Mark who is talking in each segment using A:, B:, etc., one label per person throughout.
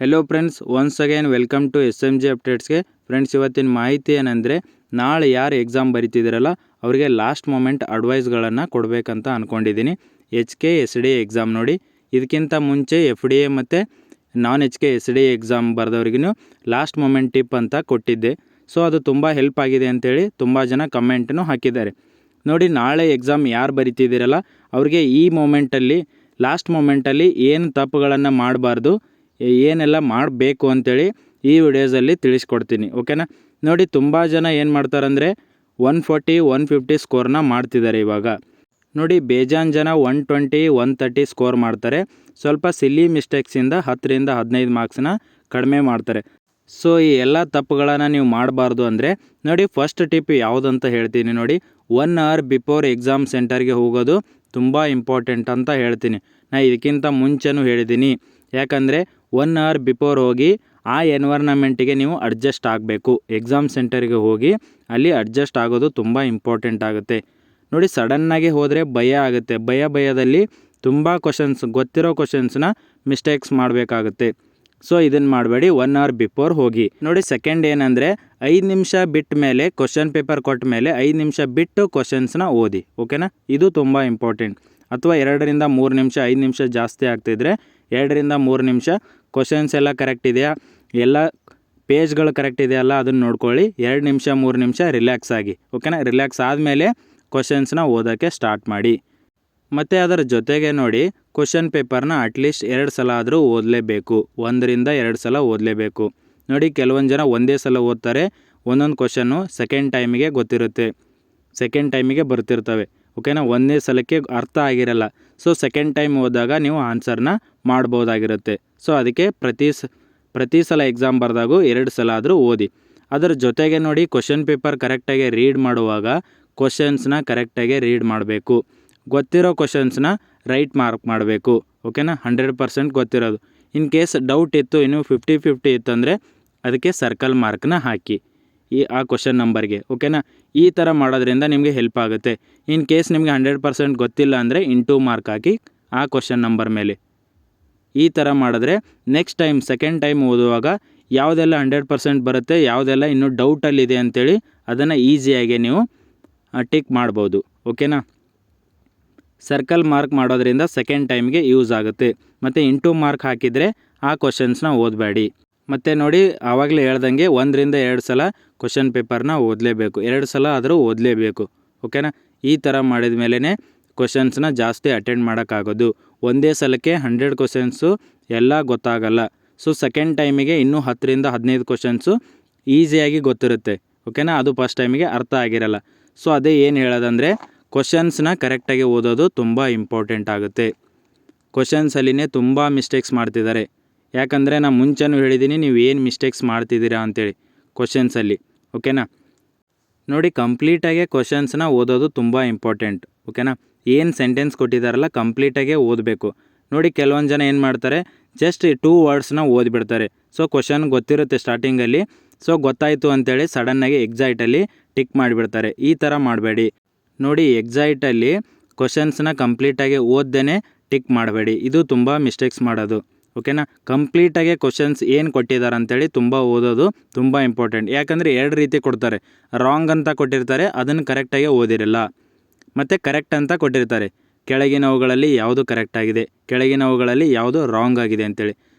A: Hello friends, once again welcome to SMG ಅಪ್ಡೇಟ್ಸ್ಗೆ. Friends, ಇವತ್ತಿನ ಮಾಹಿತಿ ಏನಂದರೆ, ನಾಳೆ ಯಾರು ಎಕ್ಸಾಮ್ ಬರಿತಿದ್ದೀರಲ್ಲ ಅವರಿಗೆ ಲಾಸ್ಟ್ ಮೊಮೆಂಟ್ ಅಡ್ವೈಸ್ಗಳನ್ನು ಕೊಡಬೇಕಂತ ಅಂದ್ಕೊಂಡಿದ್ದೀನಿ. HK/SD ಎಕ್ಸಾಮ್ ನೋಡಿ, ಇದಕ್ಕಿಂತ ಮುಂಚೆ FDA ಮತ್ತು ನಾನ್ HK/SD ಎಕ್ಸಾಮ್ ಬರೆದವ್ರಿಗೂ ಲಾಸ್ಟ್ ಮೊಮೆಂಟ್ ಟಿಪ್ ಅಂತ ಕೊಟ್ಟಿದ್ದೆ. ಸೊ ಅದು ತುಂಬ ಹೆಲ್ಪ್ ಆಗಿದೆ ಅಂತೇಳಿ ತುಂಬ ಜನ ಕಮೆಂಟನ್ನು ಹಾಕಿದ್ದಾರೆ. ನೋಡಿ, ನಾಳೆ ಎಕ್ಸಾಮ್ ಯಾರು ಬರಿತಿದ್ದೀರಲ್ಲ ಅವ್ರಿಗೆ ಈ ಮೊಮೆಂಟಲ್ಲಿ ಲಾಸ್ಟ್ ಮೊಮೆಂಟಲ್ಲಿ ಏನು ತಪ್ಪುಗಳನ್ನು ಮಾಡಬಾರ್ದು, ಏನೆಲ್ಲ ಮಾಡಬೇಕು ಅಂತೇಳಿ ಈ ವಿಡಿಯೋಸಲ್ಲಿ ತಿಳಿಸ್ಕೊಡ್ತೀನಿ. ಓಕೆನಾ? ನೋಡಿ, ತುಂಬ ಜನ ಏನು ಮಾಡ್ತಾರಂದರೆ 140, 150 ಸ್ಕೋರ್ನ ಮಾಡ್ತಿದ್ದಾರೆ. ಇವಾಗ ನೋಡಿ, ಬೇಜಾನ್ ಜನ 120, 130 ಸ್ಕೋರ್ ಮಾಡ್ತಾರೆ. ಸ್ವಲ್ಪ ಸಿಲ್ಲಿ ಮಿಸ್ಟೇಕ್ಸಿಂದ 10ರಿಂದ 15 ಮಾರ್ಕ್ಸ್ನ ಕಡಿಮೆ ಮಾಡ್ತಾರೆ. ಸೊ ಈ ಎಲ್ಲ ತಪ್ಪುಗಳನ್ನು ನೀವು ಮಾಡಬಾರ್ದು ಅಂದರೆ ನೋಡಿ, ಫಸ್ಟ್ ಟಿಪ್ ಯಾವುದಂತ ಹೇಳ್ತೀನಿ ನೋಡಿ. 1 ಅವರ್ ಬಿಫೋರ್ ಎಕ್ಸಾಮ್ ಸೆಂಟರ್ಗೆ ಹೋಗೋದು ತುಂಬ ಇಂಪಾರ್ಟೆಂಟ್ ಅಂತ ಹೇಳ್ತೀನಿ. ನಾನು ಇದಕ್ಕಿಂತ ಮುಂಚೆನೂ ಹೇಳಿದ್ದೀನಿ. ಯಾಕಂದರೆ 1 ಅವರ್ ಬಿಫೋರ್ ಹೋಗಿ ಆ ಎನ್ವೈರ್ನಮೆಂಟಿಗೆ ನೀವು ಅಡ್ಜಸ್ಟ್ ಆಗಬೇಕು. ಎಕ್ಸಾಮ್ ಸೆಂಟರ್ಗೆ ಹೋಗಿ ಅಲ್ಲಿ ಅಡ್ಜಸ್ಟ್ ಆಗೋದು ತುಂಬ ಇಂಪಾರ್ಟೆಂಟ್ ಆಗುತ್ತೆ. ನೋಡಿ, ಸಡನ್ನಾಗಿ ಹೋದರೆ ಭಯ ಆಗುತ್ತೆ. ಭಯದಲ್ಲಿ ತುಂಬ ಕ್ವಶನ್ಸ್, ಗೊತ್ತಿರೋ ಕ್ವಶನ್ಸ್ನ ಮಿಸ್ಟೇಕ್ಸ್ ಮಾಡಬೇಕಾಗುತ್ತೆ. ಸೊ ಇದನ್ನು ಮಾಡಬೇಡಿ, 1 ಅವರ್ ಬಿಫೋರ್ ಹೋಗಿ. ನೋಡಿ, ಸೆಕೆಂಡ್ ಏನಂದರೆ 5 ನಿಮಿಷ ಬಿಟ್ಟ ಮೇಲೆ ಕ್ವಶನ್ ಪೇಪರ್ ಕೊಟ್ಟ ಮೇಲೆ 5 ನಿಮಿಷ ಬಿಟ್ಟು ಕ್ವಶನ್ಸ್ನ ಓದಿ. ಓಕೆನಾ? ಇದು ತುಂಬ ಇಂಪಾರ್ಟೆಂಟ್. ಅಥವಾ 2ರಿಂದ 3 ನಿಮಿಷ, 5 ನಿಮಿಷ ಜಾಸ್ತಿ ಆಗ್ತಿದ್ರೆ 2ರಿಂದ 3 ನಿಮಿಷ ಕ್ವಶನ್ಸ್ ಎಲ್ಲ ಕರೆಕ್ಟ್ ಇದೆಯಾ, ಎಲ್ಲ ಪೇಜ್ಗಳು ಕರೆಕ್ಟ್ ಇದೆಯಲ್ಲ ಅದನ್ನು ನೋಡ್ಕೊಳ್ಳಿ. 2 ನಿಮಿಷ 3 ನಿಮಿಷ ರಿಲ್ಯಾಕ್ಸ್ ಆಗಿ. ಓಕೆನಾ? ರಿಲ್ಯಾಕ್ಸ್ ಆದಮೇಲೆ ಕ್ವಶನ್ಸ್ನ ಓದೋಕ್ಕೆ ಸ್ಟಾರ್ಟ್ ಮಾಡಿ. ಮತ್ತು ಅದರ ಜೊತೆಗೆ ನೋಡಿ, ಕ್ವಶನ್ ಪೇಪರ್ನ ಅಟ್ಲೀಸ್ಟ್ 2 ಸಲ ಆದರೂ ಓದಲೇಬೇಕು. 1ರಿಂದ 2 ಸಲ ಓದಲೇಬೇಕು. ನೋಡಿ, ಕೆಲವೊಂದು ಜನ ಒಂದೇ ಸಲ ಓದ್ತಾರೆ. ಒಂದೊಂದು ಕ್ವಶನ್ನು ಸೆಕೆಂಡ್ ಟೈಮಿಗೆ ಗೊತ್ತಿರುತ್ತೆ, ಸೆಕೆಂಡ್ ಟೈಮಿಗೆ ಬರ್ತಿರ್ತವೆ. ಓಕೆನಾ? ಒಂದೇ ಸಲಕ್ಕೆ ಅರ್ಥ ಆಗಿರಲ್ಲ. ಸೊ ಸೆಕೆಂಡ್ ಟೈಮ್ ಓದಿದಾಗ ನೀವು ಆನ್ಸರ್ನ ಮಾಡ್ಬೋದಾಗಿರುತ್ತೆ. ಸೊ ಅದಕ್ಕೆ ಪ್ರತಿ ಸಲ ಎಕ್ಸಾಮ್ ಬರೆದಾಗೂ 2 ಸಲ ಆದರೂ ಓದಿ. ಅದರ ಜೊತೆಗೆ ನೋಡಿ, ಕ್ವಶನ್ ಪೇಪರ್ ಕರೆಕ್ಟಾಗಿ ರೀಡ್ ಮಾಡುವಾಗ ಕ್ವಶನ್ಸ್ನ ಕರೆಕ್ಟಾಗಿ ರೀಡ್ ಮಾಡಬೇಕು. ಗೊತ್ತಿರೋ ಕ್ವಶನ್ಸ್ನ ರೈಟ್ ಮಾರ್ಕ್ ಮಾಡಬೇಕು. ಓಕೆನಾ? 100% ಗೊತ್ತಿರೋದು. ಇನ್ ಕೇಸ್ ಡೌಟ್ ಇತ್ತು, ಇನ್ನು 50-50 ಇತ್ತಂದರೆ ಅದಕ್ಕೆ ಸರ್ಕಲ್ ಮಾರ್ಕ್ನ ಹಾಕಿ ಆ ಕ್ವಶನ್ ನಂಬರ್ಗೆ. ಓಕೆನಾ? ಈ ಥರ ಮಾಡೋದ್ರಿಂದ ನಿಮಗೆ ಹೆಲ್ಪ್ ಆಗುತ್ತೆ. ಇನ್ ಕೇಸ್ ನಿಮಗೆ 100% ಗೊತ್ತಿಲ್ಲ ಅಂದರೆ ಇಂಟು ಮಾರ್ಕ್ ಹಾಕಿ ಆ ಕ್ವಶನ್ ನಂಬರ್ ಮೇಲೆ. ಈ ಥರ ಮಾಡಿದ್ರೆ ನೆಕ್ಸ್ಟ್ ಟೈಮ್ ಸೆಕೆಂಡ್ ಟೈಮ್ ಓದುವಾಗ ಯಾವುದೆಲ್ಲ 100% ಬರುತ್ತೆ, ಯಾವುದೆಲ್ಲ ಇನ್ನೂ ಡೌಟಲ್ಲಿದೆ ಅಂಥೇಳಿ ಅದನ್ನು ಈಸಿಯಾಗಿ ನೀವು ಟಿಕ್ ಮಾಡ್ಬೋದು. ಓಕೆನಾ? ಸರ್ಕಲ್ ಮಾರ್ಕ್ ಮಾಡೋದ್ರಿಂದ ಸೆಕೆಂಡ್ ಟೈಮ್ಗೆ ಯೂಸ್ ಆಗುತ್ತೆ. ಮತ್ತು ಇಂಟು ಮಾರ್ಕ್ ಹಾಕಿದರೆ ಆ ಕ್ವಶನ್ಸ್ನ ಓದಬೇಡಿ. ಮತ್ತು ನೋಡಿ, ಆವಾಗಲೇ ಹೇಳ್ದಂಗೆ 1ರಿಂದ 2 ಸಲ ಕ್ವಶನ್ ಪೇಪರ್ನ ಓದಲೇಬೇಕು. 2 ಸಲ ಆದರೂ ಓದಲೇಬೇಕು. ಓಕೆನಾ? ಈ ಥರ ಮಾಡಿದ ಮೇಲೇ ಕ್ವಶನ್ಸ್ನ ಜಾಸ್ತಿ ಅಟೆಂಡ್ ಮಾಡೋಕ್ಕಾಗೋದು. ಒಂದೇ ಸಲಕ್ಕೆ 100 ಕ್ವಶನ್ಸು ಎಲ್ಲ ಗೊತ್ತಾಗಲ್ಲ. ಸೊ ಸೆಕೆಂಡ್ ಟೈಮಿಗೆ ಇನ್ನೂ 10ರಿಂದ 15 ಕ್ವಶನ್ಸು ಈಸಿಯಾಗಿ ಗೊತ್ತಿರುತ್ತೆ. ಓಕೆನಾ? ಅದು ಫಸ್ಟ್ ಟೈಮಿಗೆ ಅರ್ಥ ಆಗಿರಲ್ಲ. ಸೊ ಅದೇ ಏನು ಹೇಳೋದಂದರೆ, ಕ್ವಶನ್ಸ್ನ ಕರೆಕ್ಟಾಗಿ ಓದೋದು ತುಂಬ ಇಂಪಾರ್ಟೆಂಟ್ ಆಗುತ್ತೆ. ಕ್ವಶನ್ಸಲ್ಲಿನೇ ತುಂಬ ಮಿಸ್ಟೇಕ್ಸ್ ಮಾಡ್ತಿದ್ದಾರೆ. ಯಾಕಂದರೆ ನಾನು ಮುಂಚೆನೂ ಹೇಳಿದ್ದೀನಿ, ನೀವು ಏನು ಮಿಸ್ಟೇಕ್ಸ್ ಮಾಡ್ತಿದ್ದೀರಾ ಅಂತೇಳಿ ಕ್ವಶನ್ಸಲ್ಲಿ. ಓಕೆನಾ? ನೋಡಿ, ಕಂಪ್ಲೀಟಾಗೆ ಕ್ವಶನ್ಸ್ನ ಓದೋದು ತುಂಬ ಇಂಪಾರ್ಟೆಂಟ್. ಓಕೆನಾ? ಏನು ಸೆಂಟೆನ್ಸ್ ಕೊಟ್ಟಿದ್ದಾರಲ್ಲ ಕಂಪ್ಲೀಟಾಗೆ ಓದಬೇಕು. ನೋಡಿ, ಕೆಲವೊಂದು ಜನ ಏನು ಮಾಡ್ತಾರೆ, ಜಸ್ಟ್ 2 ವರ್ಡ್ಸ್ನ ಓದಿಬಿಡ್ತಾರೆ. ಸೊ ಕ್ವಶನ್ ಗೊತ್ತಿರುತ್ತೆ ಸ್ಟಾರ್ಟಿಂಗಲ್ಲಿ. ಸೊ ಗೊತ್ತಾಯಿತು ಅಂತೇಳಿ ಸಡನ್ನಾಗಿ ಎಕ್ಸೈಟಲ್ಲಿ ಟಿಕ್ ಮಾಡಿಬಿಡ್ತಾರೆ. ಈ ಥರ ಮಾಡಬೇಡಿ. ನೋಡಿ, ಎಕ್ಸೈಟಲ್ಲಿ ಕ್ವಶನ್ಸ್ನ ಕಂಪ್ಲೀಟಾಗಿ ಓದ್ದೇ ಟಿಕ್ ಮಾಡಬೇಡಿ. ಇದು ತುಂಬ ಮಿಸ್ಟೇಕ್ಸ್ ಮಾಡೋದು. ಓಕೆನಾ? ಕಂಪ್ಲೀಟಾಗಿ ಕ್ವಶನ್ಸ್ ಏನು ಕೊಟ್ಟಿದ್ದಾರೆ ಅಂತೇಳಿ ತುಂಬ ಓದೋದು ತುಂಬ ಇಂಪಾರ್ಟೆಂಟ್. ಯಾಕಂದರೆ 2 ರೀತಿ ಕೊಡ್ತಾರೆ. ರಾಂಗ್ ಅಂತ ಕೊಟ್ಟಿರ್ತಾರೆ, ಅದನ್ನು ಕರೆಕ್ಟಾಗಿ ಓದಿರಲ್ಲ. ಮತ್ತು ಕರೆಕ್ಟ್ ಅಂತ ಕೊಟ್ಟಿರ್ತಾರೆ, ಕೆಳಗಿನವುಗಳಲ್ಲಿ ಯಾವುದು ಕರೆಕ್ಟ್ ಆಗಿದೆ, ಕೆಳಗಿನವುಗಳಲ್ಲಿ ಯಾವುದು ರಾಂಗ್ ಆಗಿದೆ ಅಂತೇಳಿ.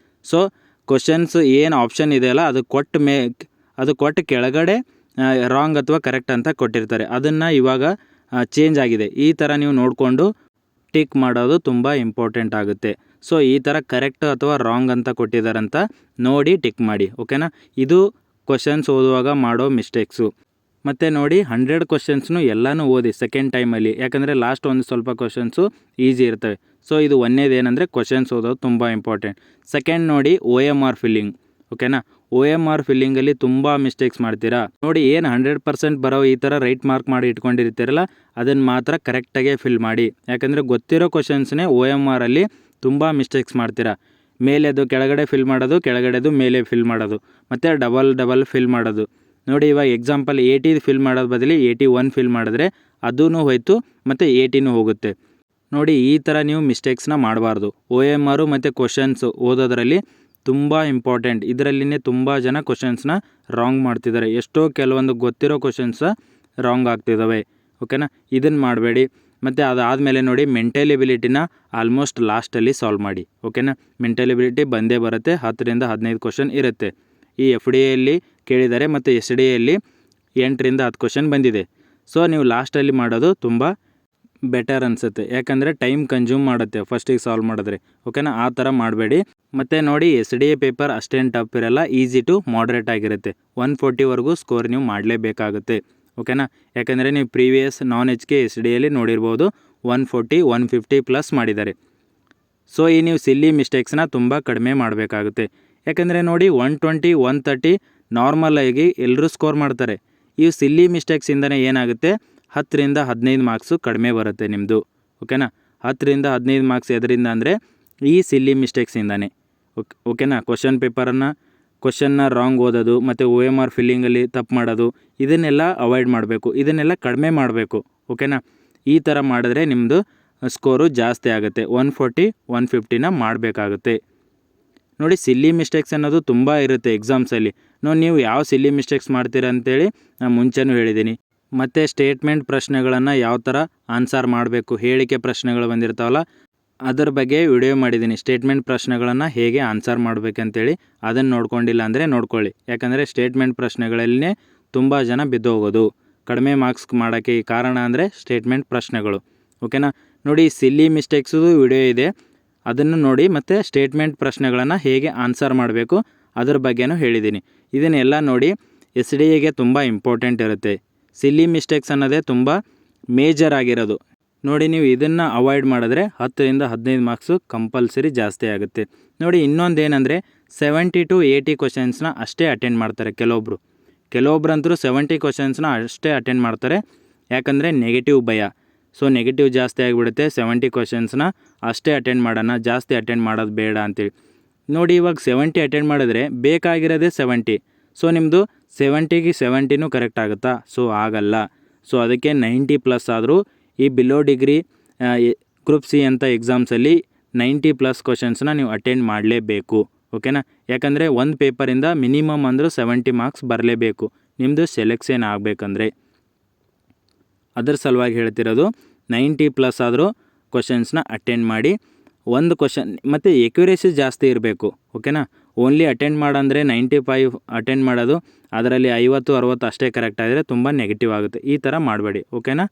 A: ಸೊ ಕ್ವಶನ್ಸ್ ಏನು ಆಪ್ಷನ್ ಇದೆಯಲ್ಲ ಅದು ಕೊಟ್ಟು ಕೆಳಗಡೆ ರಾಂಗ್ ಅಥವಾ ಕರೆಕ್ಟ್ ಅಂತ ಕೊಟ್ಟಿರ್ತಾರೆ. ಅದನ್ನು ಇವಾಗ ಚೇಂಜ್ ಆಗಿದೆ. ಈ ಥರ ನೀವು ನೋಡಿಕೊಂಡು ಟಿಕ್ ಮಾಡೋದು ತುಂಬ ಇಂಪಾರ್ಟೆಂಟ್ ಆಗುತ್ತೆ. ಸೊ ಈ ಥರ ಕರೆಕ್ಟ್ ಅಥವಾ ರಾಂಗ್ ಅಂತ ಕೊಟ್ಟಿದ್ದಾರಂತ ನೋಡಿ ಟಿಕ್ ಮಾಡಿ. ಓಕೆನಾ? ಇದು ಕ್ವಶನ್ಸ್ ಓದುವಾಗ ಮಾಡೋ ಮಿಸ್ಟೇಕ್ಸು. ಮತ್ತು ನೋಡಿ, 100 ಕ್ವಶನ್ಸ್ನು ಎಲ್ಲನೂ ಓದಿ ಸೆಕೆಂಡ್ ಟೈಮಲ್ಲಿ. ಯಾಕಂದರೆ ಲಾಸ್ಟ್ ಒಂದು ಸ್ವಲ್ಪ ಕ್ವಶನ್ಸು ಈಸಿ ಇರ್ತವೆ. ಸೊ ಇದು ಒಂದೇದೇನೆಂದರೆ ಕ್ವಶನ್ಸ್ ಓದೋದು ತುಂಬ ಇಂಪಾರ್ಟೆಂಟ್. ಸೆಕೆಂಡ್ ನೋಡಿ, OMR ಫಿಲ್ಲಿಂಗ್. ಓಕೆನಾ? OMR ಫಿಲ್ಲಿಂಗಲ್ಲಿ ತುಂಬ ಮಿಸ್ಟೇಕ್ಸ್ ಮಾಡ್ತೀರಾ. ನೋಡಿ, ಏನು 100% ಬರೋ ಈ ಥರ ರೈಟ್ ಮಾರ್ಕ್ ಮಾಡಿ ಇಟ್ಕೊಂಡಿರ್ತೀರಲ್ಲ ಅದನ್ನು ಮಾತ್ರ ಕರೆಕ್ಟಾಗೆ ಫಿಲ್ ಮಾಡಿ. ಯಾಕಂದರೆ ಗೊತ್ತಿರೋ ಕ್ವಶನ್ಸ್ನೇ OMRಲ್ಲಿ ತುಂಬ ಮಿಸ್ಟೇಕ್ಸ್ ಮಾಡ್ತೀರಾ. ಮೇಲೆದು ಕೆಳಗಡೆ ಫಿಲ್ ಮಾಡೋದು, ಕೆಳಗಡೆದು ಮೇಲೆ ಫಿಲ್ ಮಾಡೋದು, ಮತ್ತು ಡಬಲ್ ಫಿಲ್ ಮಾಡೋದು. ನೋಡಿ, ಇವಾಗ ಎಕ್ಸಾಂಪಲ್ 80 ಫಿಲ್ ಮಾಡೋದು ಬದಲು 81 ಫಿಲ್ ಮಾಡಿದ್ರೆ ಅದೂ ಹೋಯ್ತು ಮತ್ತು 80 ಹೋಗುತ್ತೆ. ನೋಡಿ, ಈ ಥರ ನೀವು ಮಿಸ್ಟೇಕ್ಸ್ನ ಮಾಡಬಾರ್ದು. OMR ಮತ್ತು ಕ್ವಶನ್ಸ್ ಓದೋದ್ರಲ್ಲಿ ತುಂಬ ಇಂಪಾರ್ಟೆಂಟ್. ಇದರಲ್ಲಿನೇ ತುಂಬ ಜನ ಕ್ವಶನ್ಸ್ನ ರಾಂಗ್ ಮಾಡ್ತಿದ್ದಾರೆ. ಎಷ್ಟೋ ಕೆಲವೊಂದು ಗೊತ್ತಿರೋ ಕ್ವಶನ್ಸ ರಾಂಗ್ ಆಗ್ತಿದ್ದಾವೆ. ಓಕೆನಾ, ಇದನ್ನು ಮಾಡಬೇಡಿ. ಮತ್ತು ಅದಾದಮೇಲೆ ನೋಡಿ ಮೆಂಟಲ್ ಎಬಿಲಿಟಿನ ಆಲ್ಮೋಸ್ಟ್ ಲಾಸ್ಟಲ್ಲಿ ಸಾಲ್ವ್ ಮಾಡಿ. ಓಕೆನಾ, ಮೆಂಟಲ್ ಎಬಿಲಿಟಿ ಬಂದೇ ಬರುತ್ತೆ. 10ರಿಂದ 15 ಕ್ವಶನ್ ಇರುತ್ತೆ. ಈ FDAಯಲ್ಲಿ ಕೇಳಿದ್ದಾರೆ ಮತ್ತು SDAಯಲ್ಲಿ 8ರಿಂದ 10 ಕ್ವಶನ್ ಬಂದಿದೆ. ಸೊ ನೀವು ಲಾಸ್ಟಲ್ಲಿ ಮಾಡೋದು ತುಂಬ ಬೆಟರ್ ಅನಿಸುತ್ತೆ. ಯಾಕಂದರೆ ಟೈಮ್ ಕನ್ಸ್ಯೂಮ್ ಮಾಡುತ್ತೆ ಫಸ್ಟಿಗೆ ಸಾಲ್ವ್ ಮಾಡಿದ್ರೆ. ಓಕೆನಾ, ಆ ಥರ ಮಾಡಬೇಡಿ. ಮತ್ತು ನೋಡಿ SDA ಪೇಪರ್ ಅಷ್ಟೇನು ಟಫ್ ಇರಲ್ಲ, ಈಸಿ ಟು ಮಾಡ್ರೇಟ್ ಆಗಿರುತ್ತೆ. 140ವರೆಗೂ ಸ್ಕೋರ್ ನೀವು ಮಾಡಲೇಬೇಕಾಗುತ್ತೆ. ಓಕೆನಾ, ಯಾಕಂದರೆ ನೀವು ಪ್ರೀವಿಯಸ್ ನಾನ್ HK SDAಯಲ್ಲಿ ನೋಡಿರ್ಬೋದು 140 150 ಪ್ಲಸ್ ಮಾಡಿದ್ದಾರೆ. ಸೊ ಈ ನೀವು ಸಿಲ್ಲಿ ಮಿಸ್ಟೇಕ್ಸ್ನ ತುಂಬ ಕಡಿಮೆ ಮಾಡಬೇಕಾಗುತ್ತೆ. ಯಾಕಂದರೆ ನೋಡಿ 120 130 ನಾರ್ಮಲಾಗಿ ಎಲ್ಲರೂ ಸ್ಕೋರ್ ಮಾಡ್ತಾರೆ. ಈ ಸಿಲ್ಲಿ ಮಿಸ್ಟೇಕ್ಸಿಂದನೇ ಏನಾಗುತ್ತೆ 10ರಿಂದ 15 ಮಾರ್ಕ್ಸು ಕಡಿಮೆ ಬರುತ್ತೆ ನಿಮ್ಮದು. ಓಕೆನಾ, 10ರಿಂದ 15 ಮಾರ್ಕ್ಸ್ ಎದರಿಂದ ಅಂದರೆ ಈ ಸಿಲ್ಲಿ ಮಿಸ್ಟೇಕ್ಸಿಂದನೇ. ಓಕೆನಾ, ಕ್ವಶನ್ನ ರಾಂಗ್ ಓದೋದು ಮತ್ತು OMR ಫಿಲ್ಲಿಂಗಲ್ಲಿ ತಪ್ಪು ಮಾಡೋದು, ಇದನ್ನೆಲ್ಲ ಅವಾಯ್ಡ್ ಮಾಡಬೇಕು. ಇದನ್ನೆಲ್ಲ ಕಡಿಮೆ ಮಾಡಬೇಕು. ಓಕೆನಾ, ಈ ಥರ ಮಾಡಿದ್ರೆ ನಿಮ್ಮದು ಸ್ಕೋರು ಜಾಸ್ತಿ ಆಗುತ್ತೆ. 140 150ನ ಮಾಡಬೇಕಾಗುತ್ತೆ. ನೋಡಿ ಸಿಲ್ಲಿ ಮಿಸ್ಟೇಕ್ಸ್ ಅನ್ನೋದು ತುಂಬ ಇರುತ್ತೆ ಎಕ್ಸಾಮ್ಸಲ್ಲಿ. ನೀವು ಯಾವ ಸಿಲ್ಲಿ ಮಿಸ್ಟೇಕ್ಸ್ ಮಾಡ್ತೀರ ಅಂತೇಳಿ ನಾನು ಮುಂಚೆನೂ ಹೇಳಿದ್ದೀನಿ. ಮತ್ತು ಸ್ಟೇಟ್ಮೆಂಟ್ ಪ್ರಶ್ನೆಗಳನ್ನು ಯಾವ ಥರ ಆನ್ಸರ್ ಮಾಡಬೇಕು, ಹೇಳಿಕೆ ಪ್ರಶ್ನೆಗಳು ಬಂದಿರ್ತಾವಲ್ಲ ಅದರ ಬಗ್ಗೆ ವಿಡಿಯೋ ಮಾಡಿದ್ದೀನಿ. ಸ್ಟೇಟ್ಮೆಂಟ್ ಪ್ರಶ್ನೆಗಳನ್ನು ಹೇಗೆ ಆನ್ಸರ್ ಮಾಡಬೇಕಂತೇಳಿ ಅದನ್ನು ನೋಡ್ಕೊಂಡಿಲ್ಲ ಅಂದರೆ ನೋಡ್ಕೊಳ್ಳಿ. ಯಾಕಂದರೆ ಸ್ಟೇಟ್ಮೆಂಟ್ ಪ್ರಶ್ನೆಗಳಲ್ಲೇ ತುಂಬ ಜನ ಬಿದ್ದೋಗೋದು, ಕಡಿಮೆ ಮಾರ್ಕ್ಸ್ ಮಾಡೋಕ್ಕೆ ಕಾರಣ ಅಂದರೆ ಸ್ಟೇಟ್ಮೆಂಟ್ ಪ್ರಶ್ನೆಗಳು. ಓಕೆನಾ, ನೋಡಿ ಸಿಲ್ಲಿ ಮಿಸ್ಟೇಕ್ಸು ವಿಡಿಯೋ ಇದೆ, ಅದನ್ನು ನೋಡಿ. ಮತ್ತು ಸ್ಟೇಟ್ಮೆಂಟ್ ಪ್ರಶ್ನೆಗಳನ್ನು ಹೇಗೆ ಆನ್ಸರ್ ಮಾಡಬೇಕು ಅದ್ರ ಬಗ್ಗೆನೂ ಹೇಳಿದ್ದೀನಿ. ಇದನ್ನೆಲ್ಲ ನೋಡಿ. SDAಗೆ ತುಂಬ ಇಂಪಾರ್ಟೆಂಟ್ ಇರುತ್ತೆ. ಸಿಲ್ಲಿ ಮಿಸ್ಟೇಕ್ಸ್ ಅನ್ನೋದೇ ತುಂಬ ಮೇಜರ್ ಆಗಿರೋದು. ನೋಡಿ ನೀವು ಇದನ್ನು ಅವಾಯ್ಡ್ ಮಾಡಿದ್ರೆ 10ರಿಂದ 15 ಮಾರ್ಕ್ಸು ಕಂಪಲ್ಸರಿ ಜಾಸ್ತಿ ಆಗುತ್ತೆ. ನೋಡಿ ಇನ್ನೊಂದೇನೆಂದರೆ 70 to 80 ಕ್ವಶನ್ಸ್ನ ಅಷ್ಟೇ ಅಟೆಂಡ್ ಮಾಡ್ತಾರೆ ಕೆಲವೊಬ್ರಂತರೂ 70 ಕ್ವಶನ್ಸ್ನ ಅಷ್ಟೇ ಅಟೆಂಡ್ ಮಾಡ್ತಾರೆ. ಯಾಕಂದರೆ ನೆಗೆಟಿವ್ ಭಯ. ಸೊ ನೆಗೆಟಿವ್ ಜಾಸ್ತಿ ಆಗಿಬಿಡುತ್ತೆ. 70 ಕ್ವಶನ್ಸ್ನ ಅಷ್ಟೇ ಅಟೆಂಡ್ ಮಾಡೋಣ, ಜಾಸ್ತಿ ಅಟೆಂಡ್ ಮಾಡೋದು ಬೇಡ ಅಂತೇಳಿ. ನೋಡಿ ಇವಾಗ 70 ಅಟೆಂಡ್ ಮಾಡಿದ್ರೆ ಬೇಕಾಗಿರೋದೇ 70. ಸೊ ನಿಮ್ಮದು 70ಗೆ 70ನೂ ಕರೆಕ್ಟ್ ಆಗುತ್ತಾ? ಸೊ ಆಗಲ್ಲ. ಸೊ ಅದಕ್ಕೆ 90 ಪ್ಲಸ್ ಆದರೂ ಈ ಬಿಲೋ ಡಿಗ್ರಿ ಗ್ರೂಪ್ C ಅಂತ ಎಕ್ಸಾಮ್ಸಲ್ಲಿ 90 ಪ್ಲಸ್ ಕ್ವಶನ್ಸ್ನ ನೀವು ಅಟೆಂಡ್ ಮಾಡಲೇಬೇಕು. ಓಕೆನಾ, ಯಾಕಂದರೆ ಒಂದು ಪೇಪರಿಂದ ಮಿನಿಮಮ್ ಅಂದರೂ 70 ಮಾರ್ಕ್ಸ್ ಬರಲೇಬೇಕು ನಿಮ್ಮದು ಸೆಲೆಕ್ಷನ್ ಆಗಬೇಕಂದ್ರೆ. ಅದರ ಸಲುವಾಗಿ ಹೇಳ್ತಿರೋದು 90 ಪ್ಲಸ್ ಆದರೂ ಕ್ವಶನ್ಸ್ನ ಅಟೆಂಡ್ ಮಾಡಿ. ಒಂದು ಕ್ವಶನ್ ಮತ್ತು ಎಕ್ಯುರೇಸಿ ಜಾಸ್ತಿ ಇರಬೇಕು. ಓಕೆನಾ, ಓನ್ಲಿ ಅಟೆಂಡ್ ಮಾಡಂದರೆ 95 ಅಟೆಂಡ್ ಮಾಡೋದು, ಅದರಲ್ಲಿ 50 60 ಅಷ್ಟೇ ಕರೆಕ್ಟ್ ಆಗಿದ್ರೆ ತುಂಬ ನೆಗೆಟಿವ್ ಆಗುತ್ತೆ. ಈ ಥರ ಮಾಡಬೇಡಿ. ಓಕೆನಾ.